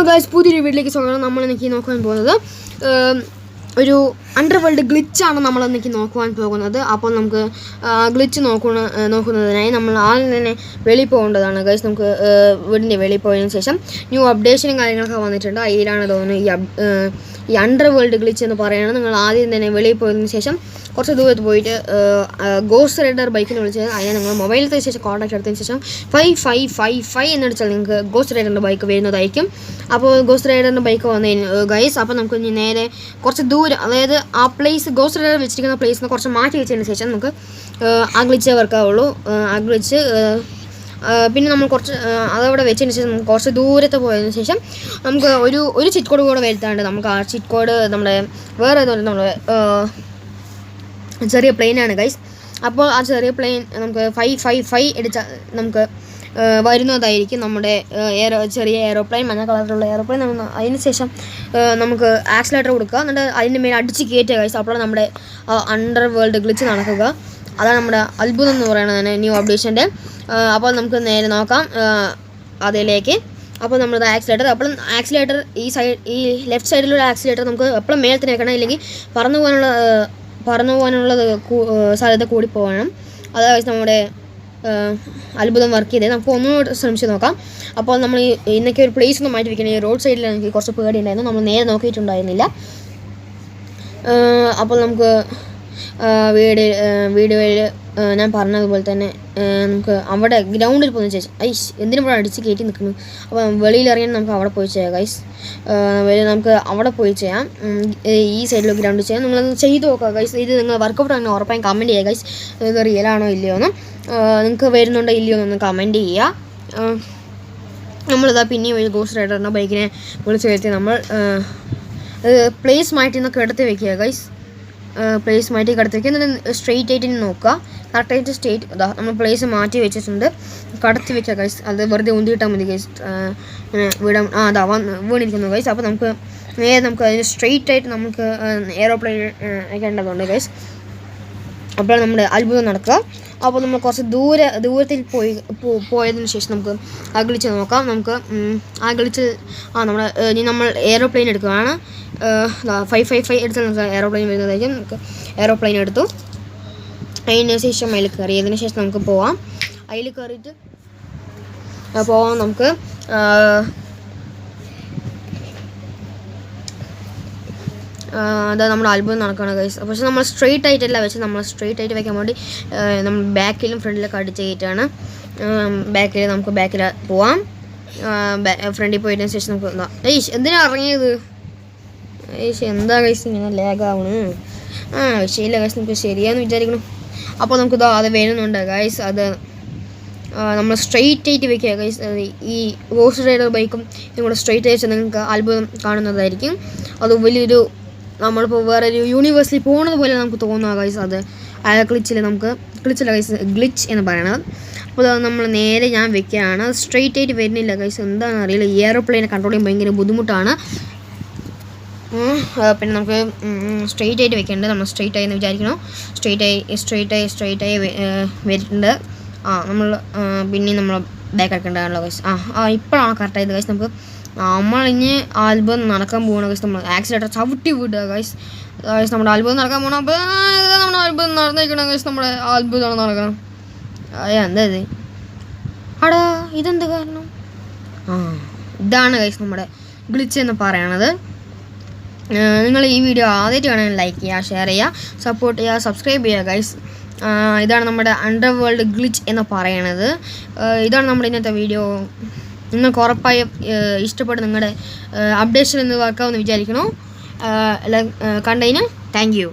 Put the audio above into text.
Guys പുതിയൊരു വീട്ടിലേക്ക് സ്വാഗതം. നമ്മളെനിക്ക് നോക്കാൻ പോകുന്നത് ഒരു അണ്ടർവേൾഡ് ഗ്ലിച്ചാണ് നമ്മളെനിക്ക് നോക്കുവാൻ പോകുന്നത്. അപ്പോൾ നമുക്ക് ഗ്ലിച്ച് നോക്കുന്നതിനായി നമ്മൾ ആദ്യം തന്നെ വെളിയിൽ പോകേണ്ടതാണ് ഗൈസ്. നമുക്ക് വീടിൻ്റെ വെളിയിൽ പോയതിനു ശേഷം ന്യൂ അപ്ഡേഷനും കാര്യങ്ങളൊക്കെ വന്നിട്ടുണ്ട്. അതിലാണ് തോന്നുന്നത് ഈ അണ്ടർവേൾഡ് ഗ്ലിച്ച് എന്ന് പറയുന്നത്. നിങ്ങൾ ആദ്യം തന്നെ വെളിയിൽ പോയതിനു ശേഷം കുറച്ച് ദൂരത്ത് പോയിട്ട് ഗോസ്റ്റ് റൈഡർ ബൈക്കിന് വിളിച്ചത് അതിനെ നിങ്ങൾ മൊബൈലിൽ ശേഷം കോൺടാക്ട് എടുത്തതിന് ശേഷം 5555 എന്നടിച്ചാൽ നിങ്ങൾക്ക് ഗോസ്റ്റ് റൈഡറിൻ്റെ ബൈക്ക് വരുന്നതായിരിക്കും. അപ്പോൾ ഗോസ്റ്റ് റൈഡറിൻ്റെ ബൈക്ക് വന്നതിന് ഗൈസ് അപ്പോൾ നമുക്ക് ഇനി നേരെ കുറച്ച് ദൂരം, അതായത് ആ പ്ലേസ് ഗോസ്റ്റ് റൈഡർ വെച്ചിരിക്കുന്ന പ്ലേസിൽ നിന്ന് കുറച്ച് മാറ്റി വെച്ചതിന് ശേഷം നമുക്ക് ആ ഗ്ലിച്ചേ വർക്കാവുള്ളൂ. ആ ഗ്ലിച്ച് പിന്നെ നമ്മൾ കുറച്ച് അതവിടെ വെച്ചതിന് ശേഷം നമുക്ക് കുറച്ച് ദൂരത്ത് പോയതിന് ശേഷം നമുക്ക് ഒരു ചിറ്റ് കോഡ് കൂടെ വരുത്താണ്ട് നമുക്ക് ആ ചിറ്റ് കോഡ് നമ്മുടെ വേറെ ഏതോ നമ്മുടെ ചെറിയ പ്ലെയിനാണ് ഗൈസ്. അപ്പോൾ ആ ചെറിയ പ്ലെയിൻ നമുക്ക് 555 അടിച്ചാൽ നമുക്ക് വരുന്നതായിരിക്കും നമ്മുടെ ചെറിയ എയറോപ്ലെയിൻ, മഞ്ഞ കളറിലുള്ള എയറോപ്ലെയിൻ. അതിന് ശേഷം നമുക്ക് ആക്സിലേറ്റർ കൊടുക്കുക, എന്നിട്ട് അതിൻ്റെ മേലെ അടിച്ച് കയറ്റുക ഗൈസ്. അപ്പോഴാണ് നമ്മുടെ അണ്ടർ വേൾഡ് ഗ്ലിച്ച് നടക്കുക. അതാണ് നമ്മുടെ അത്ഭുതം എന്ന് പറയുന്നത് ന്യൂ അപ്ഡേഷൻ്റെ. അപ്പോൾ നമുക്ക് നേരെ നോക്കാം അതിലേക്ക്. അപ്പോൾ നമ്മുടെ ആക്സിലേറ്റർ ഈ ലെഫ്റ്റ് സൈഡിലുള്ള ആക്സിലേറ്റർ നമുക്ക് എപ്പോഴും മേലെ തന്നെ വെക്കണം, ഇല്ലെങ്കിൽ പറന്നു പോകാനുള്ളത് സാധ്യത കൂടി പോകണം. അതായത് നമ്മുടെ അത്ഭുതം വർക്ക് ചെയ്തത്. നമുക്ക് ഒന്നുകൂടെ ശ്രമിച്ച് നോക്കാം. അപ്പോൾ നമ്മൾ ഇന്നൊക്കെ ഒരു പ്ലേസ് ഒന്ന് മാറ്റി വെക്കണം. ഈ റോഡ് സൈഡിൽ എനിക്ക് കുറച്ച് പേടിയുണ്ടായിരുന്നു, നമ്മൾ നേരെ നോക്കിയിട്ടുണ്ടായിരുന്നില്ല. അപ്പോൾ നമുക്ക് വീഡിയോയിൽ ഞാൻ പറഞ്ഞതുപോലെ തന്നെ നമുക്ക് അവിടെ ഗ്രൗണ്ടിൽ പോയതിനു ശേഷം എന്തിനും ഇവിടെ അടിച്ച് കയറ്റി നിൽക്കുന്നു. അപ്പോൾ വെളിയിൽ ഇറങ്ങി നമുക്ക് അവിടെ പോയി ചെയ്യാം ഗൈസ്. നമുക്ക് അവിടെ പോയി ചെയ്യാം, ഈ സൈഡിൽ ഗ്രൗണ്ടിൽ ചെയ്യാം. നിങ്ങളത് ചെയ്ത് നോക്കുക ഗൈസ്. ഇത് നിങ്ങൾ വർക്കൗട്ട് അങ്ങനെ ഉറപ്പായും കമൻറ്റ് ചെയ്യുക ഗൈസ്. ഇത് റിയലാണോ ഇല്ലയോ എന്ന്, നിങ്ങൾക്ക് വരുന്നുണ്ടോ ഇല്ലയോ എന്നൊന്ന് കമൻറ്റ് ചെയ്യുക. നമ്മളിതാ പിന്നെയും ഒരു ഗോസ്റ്റ് റൈഡറിൻ്റെ ബൈക്കിനെ വിളിച്ച് വരുത്തി നമ്മൾ പ്ലേസ് മാറ്റി നിന്നൊക്കെ എടുത്ത് വെക്കുക ഗൈസ്. പ്ലേസ് മാറ്റി കടത്തി വയ്ക്കുക, എന്നിട്ട് സ്ട്രെയിറ്റ് ആയിട്ട് നോക്കുക. കറക്റ്റായിട്ട് സ്ട്രെയിറ്റ് അതാ നമ്മൾ പ്ലേസ് മാറ്റി വെച്ചിട്ടുണ്ട്, കടത്തി വെക്കുക ഗൈസ്. അത് വെറുതെ ഉന്തിയിട്ടാൽ മതി ഗൈസ്. അതാ വീണിരിക്കുന്നു ഗൈസ്. അപ്പോൾ നമുക്ക് നേരെ നമുക്ക് അതിന് സ്ട്രെയിറ്റ് ആയിട്ട് നമുക്ക് എയറോപ്ലെയിൻ വെക്കേണ്ടതുണ്ട് ഗൈസ്. അപ്പോഴാണ് നമ്മുടെ അത്ഭുതം നടക്കുക. അപ്പോൾ നമ്മൾ കുറച്ച് ദൂരത്തിൽ പോയതിനു ശേഷം നമുക്ക് ആ ഗ്ലിച്ച് നോക്കാം. നമുക്ക് ആ ഗ്ലിച്ച് നമ്മൾ എയറോപ്ലെയിൻ എടുക്കുകയാണ്. 555 എടുത്താൽ നമുക്ക് എയറോപ്ലെയിൻ വരുന്നതായിരിക്കും. നമുക്ക് എയറോപ്ലെയിൻ എടുത്തു, അതിന് ശേഷം അതിൽ കയറിയതിന് ശേഷം നമുക്ക് പോവാം. അതിൽ കയറിയിട്ട് പോവാം. നമുക്ക് അതായത് നമ്മുടെ അത്ഭുതം നടക്കുകയാണ് ഗൈസ്. പക്ഷേ നമ്മൾ സ്ട്രെയിറ്റ് ആയിട്ടല്ല വെച്ച്, നമ്മൾ സ്ട്രെയിറ്റ് ആയിട്ട് വെക്കാൻ വേണ്ടി നമ്മൾ ബാക്കിലും ഫ്രണ്ടിലൊക്കെ അടിച്ച് കയറ്റാണ്. നമുക്ക് ബാക്കിൽ പോവാം. ഫ്രണ്ടിൽ പോയതിനു ശേഷം നമുക്ക് എന്തിനാണ് ഇറങ്ങിയത് എന്താ ഗൈസ് ഇങ്ങനെ ലാഗാവണ്? ശരിയില്ല ഗൈസ്, നമുക്ക് ശരിയാന്ന് വിചാരിക്കണം. അപ്പോൾ നമുക്ക് അത് വരുന്നുണ്ട് ഗൈസ്. അത് നമ്മൾ സ്ട്രെയിറ്റ് ആയിട്ട് വെക്കുക ഗൈസ്. ഈ ഗോസ്റ്റ് റൈഡർ ബൈക്കും നിങ്ങളുടെ സ്ട്രെയിറ്റ് ആയിട്ട് നിങ്ങൾക്ക് അത്ഭുതം കാണുന്നതായിരിക്കും. അത് വലിയൊരു നമ്മളിപ്പോൾ വേറൊരു യൂണിവേഴ്സിൽ പോകുന്നത് പോലെ നമുക്ക് തോന്നുക ഗൈസ്. അത് ഗ്ലിച്ചില്ല ഗൈസ്, ഗ്ലിച്ച് എന്ന് പറയണത്. അപ്പോൾ അത് നമ്മൾ നേരെ ഞാൻ വെക്കുകയാണ്. സ്ട്രെയിറ്റ് ആയിട്ട് വരുന്നില്ല ഗൈസ്, എന്താണെന്ന് അറിയില്ല. എയറോപ്ലെയിനെ കൺട്രോൾ ചെയ്യാൻ ഭയങ്കര ബുദ്ധിമുട്ടാണ്. പിന്നെ നമുക്ക് സ്ട്രെയിറ്റ് ആയിട്ട് വെക്കേണ്ടത്, നമ്മൾ സ്ട്രെയിറ്റ് ആയി എന്ന് വിചാരിക്കണം. സ്ട്രെയിറ്റ് ആയി വരുന്നുണ്ട്. നമ്മൾ പിന്നെയും നമ്മൾ ബാക്ക് ആക്കേണ്ടതാണല്ലോ ഗൈസ്. ഇപ്പോഴാണ് കറക്റ്റായത് ഗൈസ്. നമ്മളിഞ്ഞ് അത്ഭുതം നടക്കാൻ പോകണം ഗൈസ്. നമ്മൾ ആക്സിലേറ്റർ ചവിട്ടി വിടുക ഗൈസ്. നമ്മുടെ അത്ഭുതം നടക്കാൻ പോകണം. അപ്പോൾ നമ്മുടെ അത്ഭുതം നടന്നിരിക്കണം ഗൈസ്. നമ്മുടെ അത്ഭുതമാണ് നടക്കണം. എന്താ ഇത്? ഇതെന്ത് കാരണം? ഇതാണ് ഗൈസ് നമ്മുടെ ഗ്ലിച്ച് എന്ന് പറയണത്. നിങ്ങൾ ഈ വീഡിയോ ആദ്യമായിട്ട് കാണാൻ ലൈക്ക് ചെയ്യുക, ഷെയർ ചെയ്യുക, സപ്പോർട്ട് ചെയ്യുക, സബ്സ്ക്രൈബ് ചെയ്യുക ഗൈസ്. ഇതാണ് നമ്മുടെ അണ്ടർ വേൾഡ് ഗ്ലിച്ച് എന്ന് പറയണത്. ഇതാണ് നമ്മുടെ ഇന്നത്തെ വീഡിയോ. നിങ്ങൾക്ക് ഉറപ്പായും ഇഷ്ടപ്പെട്ട് നിങ്ങളുടെ അപ്ഡേഷൻ എന്ന് വർക്കാവുമെന്ന് വിചാരിക്കണോ. കണ്ടതിന് താങ്ക് യു.